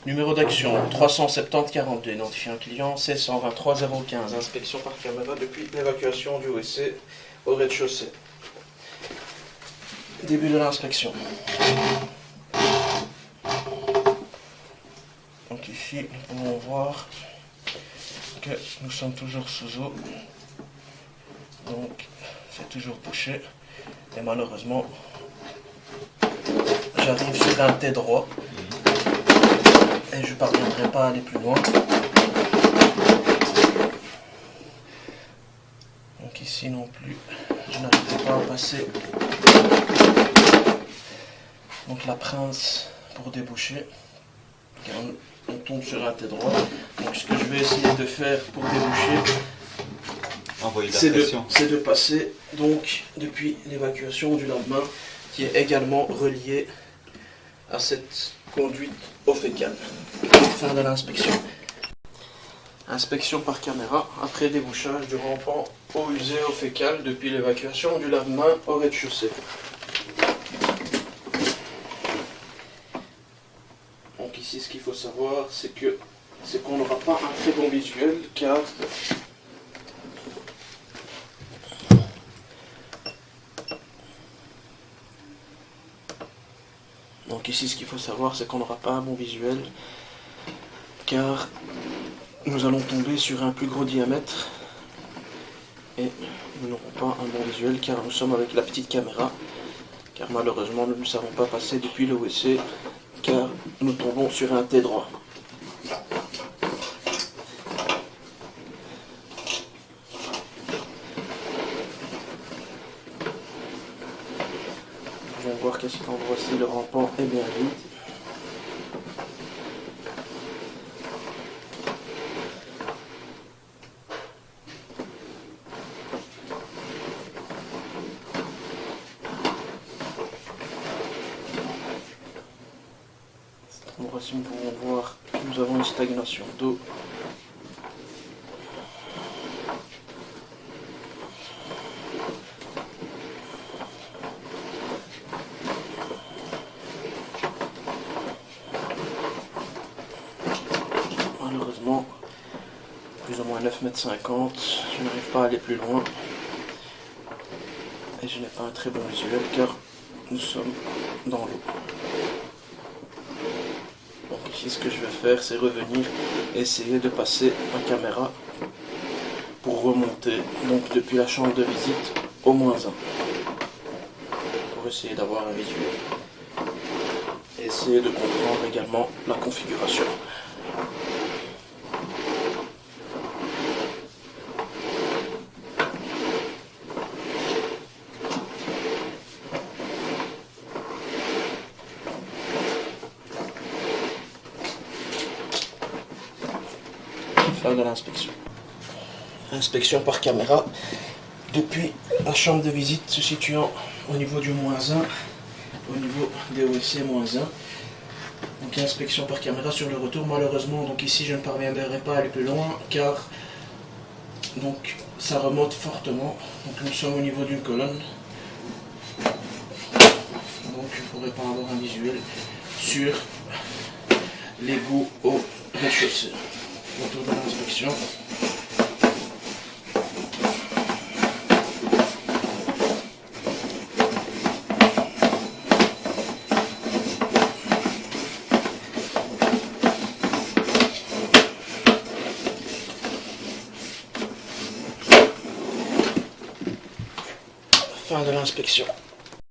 Numéro d'action 370 42, identifié un client, C123 015, inspection par caméra depuis l'évacuation du WC au rez-de-chaussée. Début de l'inspection. Donc ici, nous pouvons voir que nous sommes toujours sous eau. Donc c'est toujours bouché. Et malheureusement, j'arrive sur un T droit. Et je ne parviendrai pas à aller plus loin. Donc ici non plus, je n'arriverai pas à passer donc la pince pour déboucher. Car on tombe sur un T droit. Donc ce que je vais essayer de faire pour déboucher, c'est de passer donc depuis l'évacuation du lave-main qui est également relié à cette conduite eau fécale. Fin de l'inspection. Inspection par caméra après débouchage du rampant eau usée eau fécale depuis l'évacuation du lave-main au rez-de-chaussée. Donc ici ce qu'il faut savoir c'est qu'on n'aura pas un très bon visuel car donc ici ce qu'il faut savoir c'est qu'on n'aura pas un bon visuel car nous allons tomber sur un plus gros diamètre et nous n'aurons pas un bon visuel car nous sommes avec la petite caméra, car malheureusement nous ne savons pas passer depuis le WC car nous tombons sur un T droit. Nous allons voir qu'à cet endroit-ci le rampant est bien vide. Voici, nous pouvons voir que nous avons une stagnation d'eau. Malheureusement, plus ou moins 9,50 m, je n'arrive pas à aller plus loin. Et je n'ai pas un très bon visuel car nous sommes dans l'eau. Donc ici ce que je vais faire c'est revenir et essayer de passer ma caméra pour remonter donc depuis la chambre de visite au -1 pour essayer d'avoir un visuel et essayer de comprendre également la configuration. Fin de l'inspection. Inspection par caméra depuis la chambre de visite se situant au niveau du -1, au niveau des WC -1. Donc inspection par caméra sur le retour. Malheureusement donc ici je ne parviendrai pas à aller plus loin car donc ça remonte fortement. Donc nous sommes au niveau d'une colonne. Donc je ne pourrai pas avoir un visuel sur l'égout au rez-de-chaussée. Retour de l'inspection. Fin de l'inspection.